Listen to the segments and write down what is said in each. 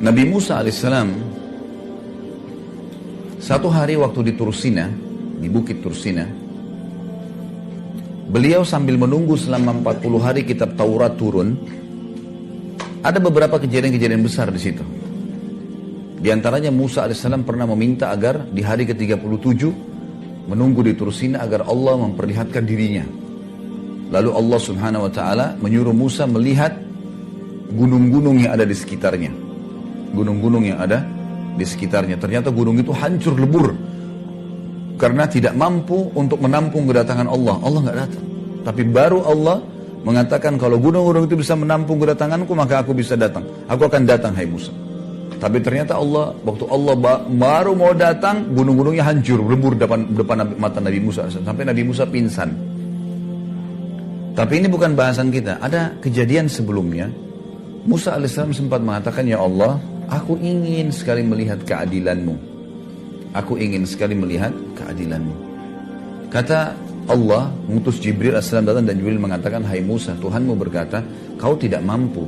Nabi Musa alaihissalam satu hari waktu di Tursina, di bukit Tursina, beliau sambil menunggu selama 40 hari kitab Taurat turun. Ada beberapa kejadian-kejadian besar di situ. Di antaranya Musa alaihissalam pernah meminta agar di hari ke-37 menunggu di Tursina agar Allah memperlihatkan dirinya. Lalu Allah subhanahu wa ta'ala menyuruh Musa melihat gunung-gunung yang ada di sekitarnya. Gunung-gunung yang ada di sekitarnya. Ternyata gunung itu hancur lebur. Karena tidak mampu untuk menampung kedatangan Allah. Allah nggak datang. Tapi baru Allah mengatakan kalau gunung-gunung itu bisa menampung kedatanganku, maka aku bisa datang. Aku akan datang, hai Musa. Tapi ternyata Allah, waktu Allah baru mau datang, gunung-gunungnya hancur, lebur depan mata Nabi Musa. Sampai Nabi Musa pingsan. Tapi ini bukan bahasan kita. Ada kejadian sebelumnya. Musa alaihissalam sempat mengatakan, ya Allah, aku ingin sekali melihat keadilanmu. Aku ingin sekali melihat keadilanmu. Kata Allah, mengutus Jibril alaihissalam datang dan Jibril mengatakan, hai Musa, Tuhanmu berkata, kau tidak mampu.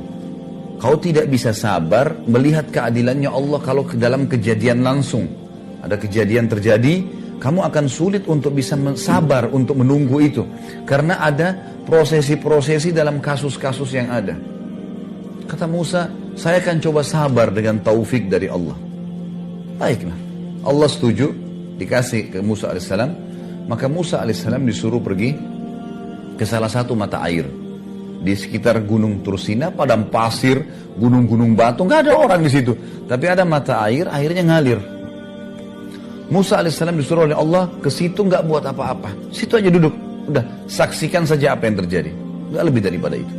Kau tidak bisa sabar melihat keadilannya Allah kalau ke dalam kejadian langsung. Ada kejadian terjadi, kamu akan sulit untuk bisa sabar untuk menunggu itu. Karena ada prosesi-prosesi dalam kasus-kasus yang ada. Kata Musa, saya akan coba sabar dengan taufik dari Allah. Baiklah. Allah setuju, dikasih ke Musa alaihissalam. Maka Musa alaihissalam disuruh pergi ke salah satu mata air. Di sekitar gunung Tursina, padang pasir, gunung-gunung batu, nggak ada orang di situ. Tapi ada mata air, airnya ngalir. Musa alaihissalam disuruh oleh Allah ke situ, nggak buat apa-apa. Situ aja duduk, udah saksikan saja apa yang terjadi. Nggak lebih daripada itu.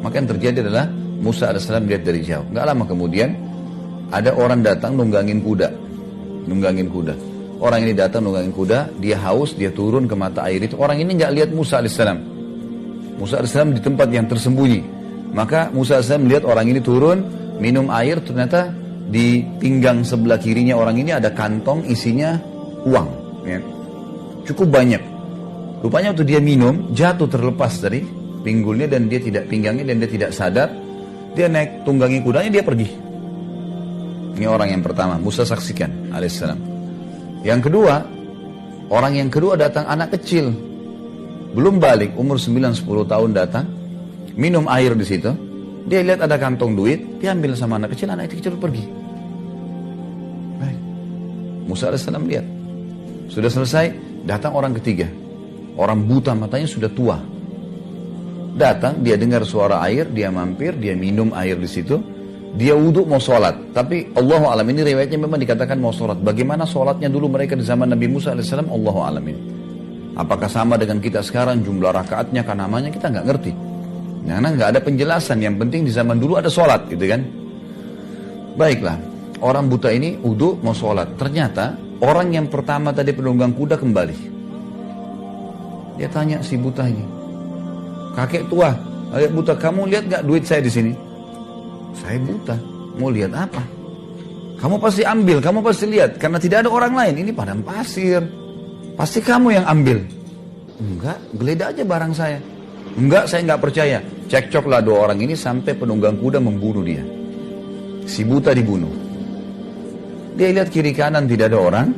Maka yang terjadi adalah Musa alaihissalam lihat dari jauh. Nggak lama kemudian ada orang datang nunggangin kuda. Orang ini datang nunggangin kuda, dia haus, dia turun ke mata air itu. Orang ini nggak lihat Musa alaihissalam. Musa alaihissalam di tempat yang tersembunyi. Maka Musa alaihissalam melihat orang ini turun, minum air, ternyata di pinggang sebelah kirinya orang ini ada kantong isinya uang. Ya. Cukup banyak. Rupanya waktu dia minum, jatuh terlepas dari pinggulnya dan dia tidak pinggangnya dan dia tidak sadar. Dia naik tunggangi kudanya, dia pergi. Ini orang yang pertama, Musa saksikan alaihissalam. Yang kedua, orang yang kedua datang anak kecil. Belum balik, umur 9-10 tahun datang, minum air di situ. Dia lihat ada kantong duit, dia ambil sama anak itu kecil pergi. Baik. Musa alaihissalam lihat. Sudah selesai, datang orang ketiga. Orang buta, matanya sudah tua. Datang, dia dengar suara air, dia mampir, dia minum air di situ. Dia wudhu mau sholat. Tapi Allahu a'lam, ini riwayatnya memang dikatakan mau sholat. Bagaimana sholatnya dulu mereka di zaman Nabi Musa alaihissalam, Allahu a'lam ini. Apakah sama dengan kita sekarang, jumlah rakaatnya, kan namanya kita nggak ngerti. Karena nggak ada penjelasan, yang penting di zaman dulu ada sholat gitu kan. Baiklah, orang buta ini wudhu mau sholat. Ternyata orang yang pertama tadi penunggang kuda kembali. Dia tanya si buta ini, kakek tua, kakek buta, kamu lihat nggak duit saya di sini? Saya buta, mau lihat apa? Kamu pasti ambil, kamu pasti lihat, karena tidak ada orang lain. Ini padang pasir. Pasti kamu yang ambil. Enggak, geledah aja barang saya. Enggak, saya enggak percaya. Cekcoklah dua orang ini sampai penunggang kuda membunuh dia. Si buta dibunuh. Dia lihat kiri kanan tidak ada orang.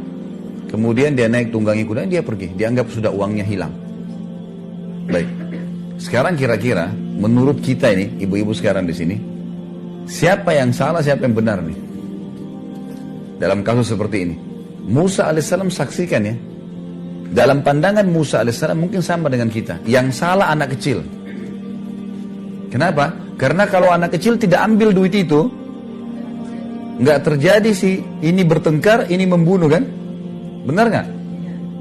Kemudian dia naik tunggangi kuda, dia pergi. Dianggap sudah uangnya hilang. Baik. Sekarang kira-kira menurut kita ini, ibu-ibu sekarang di sini, siapa yang salah, siapa yang benar nih? Dalam kasus seperti ini. Musa alaihissalam saksikan ya. Dalam pandangan Musa alaihissalam mungkin sama dengan kita. Yang salah anak kecil. Kenapa? Karena kalau anak kecil tidak ambil duit itu, nggak terjadi sih ini bertengkar, ini membunuh kan? Benar nggak?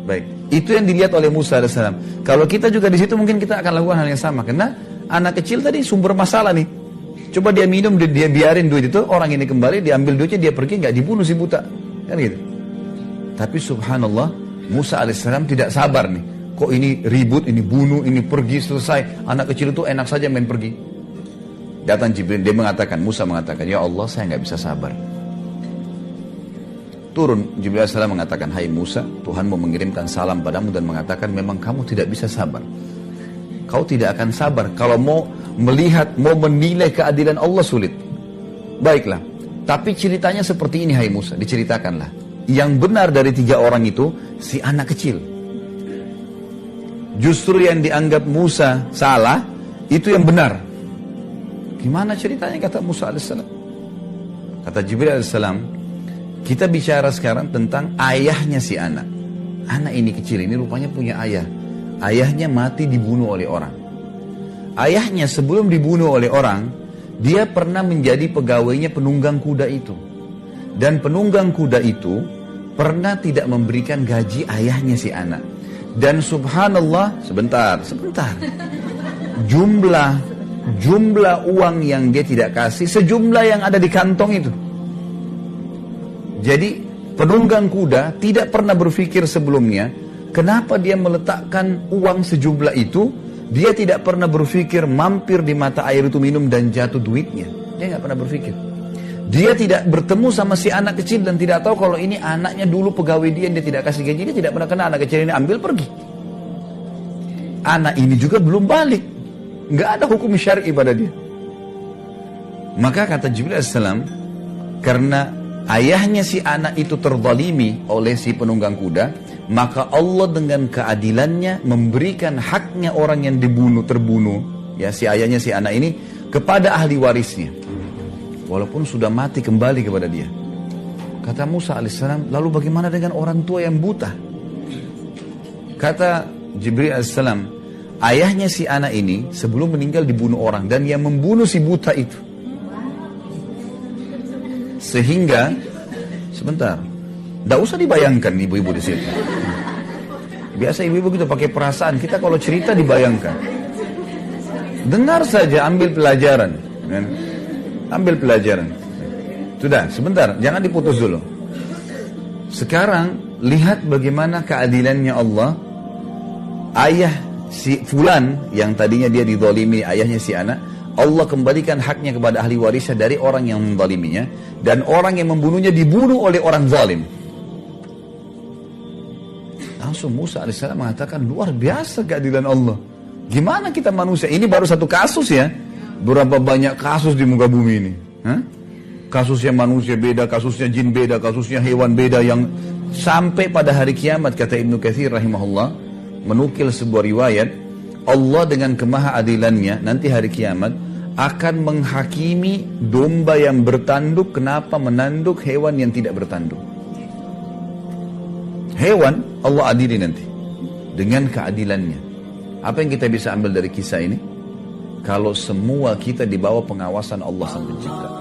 Baik. Itu yang dilihat oleh Musa alaihissalam. Kalau kita juga di situ mungkin kita akan lakukan hal yang sama. Karena anak kecil tadi sumber masalah nih. Coba dia minum, dia biarin duit itu, orang ini kembali, dia ambil duitnya, dia pergi, nggak dibunuh si buta. Kan gitu. Tapi subhanallah, Musa alaihissalam tidak sabar nih. Kok ini ribut, ini bunuh, ini pergi, selesai. Anak kecil itu enak saja main pergi. Datang Jibril, dia mengatakan, Musa mengatakan, ya Allah, saya nggak bisa sabar. Turun, Jibril alaihissalam mengatakan, hai Musa, Tuhanmu mengirimkan salam padamu dan mengatakan, memang kamu tidak bisa sabar. Kau tidak akan sabar. Kalau mau melihat, mau menilai keadilan Allah sulit. Baiklah, Tapi ceritanya seperti ini, hai Musa, diceritakanlah. Yang benar dari 3 orang itu, si anak kecil. Justru yang dianggap Musa salah, itu yang benar. Gimana ceritanya, kata Musa alaihissalam? Kata Jibril alaihissalam, kita bicara sekarang tentang ayahnya si anak. Anak ini kecil, ini rupanya punya ayah. Ayahnya mati dibunuh oleh orang. Ayahnya sebelum dibunuh oleh orang, dia pernah menjadi pegawainya penunggang kuda itu. Dan penunggang kuda itu pernah tidak memberikan gaji ayahnya si anak. Dan subhanallah, sebentar. Jumlah uang yang dia tidak kasih, sejumlah yang ada di kantong itu. Jadi penunggang kuda tidak pernah berpikir sebelumnya, kenapa dia meletakkan uang sejumlah itu. Dia tidak pernah berpikir mampir di mata air itu minum dan jatuh duitnya. Dia nggak pernah berpikir. Dia tidak bertemu sama si anak kecil dan tidak tahu kalau ini anaknya dulu pegawai dia tidak kasih gaji. Dia tidak pernah kenal anak kecil ini, ambil pergi. Anak ini juga belum balik. Nggak ada hukum syar'i pada dia. Maka kata Jibril alaihissalam, karena ayahnya si anak itu terzalimi oleh si penunggang kuda, maka Allah dengan keadilannya memberikan haknya orang yang terbunuh, ya si ayahnya si anak ini, kepada ahli warisnya. Walaupun sudah mati kembali kepada dia. Kata Musa alaihissalam, lalu bagaimana dengan orang tua yang buta? Kata Jibril alaihissalam, ayahnya si anak ini sebelum meninggal dibunuh orang, dan yang membunuh si buta itu. Sehingga, sebentar, tidak usah dibayangkan ibu-ibu di sini. Biasa ibu-ibu gitu pakai perasaan. Kita kalau cerita dibayangkan. Dengar saja, ambil pelajaran. Ambil pelajaran. Sudah, sebentar, jangan diputus dulu. Sekarang lihat bagaimana keadilannya Allah. Ayah si fulan yang tadinya dia dizalimi, ayahnya si anak, Allah kembalikan haknya kepada ahli warisnya dari orang yang menzaliminya, dan orang yang membunuhnya dibunuh oleh orang zalim. Langsung Musa alaihissalam mengatakan, luar biasa keadilan Allah. Gimana kita manusia? Ini baru satu kasus ya. Berapa banyak kasus di muka bumi ini? Kasusnya manusia beda, kasusnya jin beda, kasusnya hewan beda, yang sampai pada hari kiamat, kata Ibnu Katsir rahimahullah, menukil sebuah riwayat, Allah dengan kemahaadilannya nanti hari kiamat akan menghakimi domba yang bertanduk kenapa menanduk hewan yang tidak bertanduk. Hewan Allah adili nanti dengan keadilannya. Apa yang kita bisa ambil dari kisah ini? Kalau semua kita di bawah pengawasan Allah Sang Pencipta.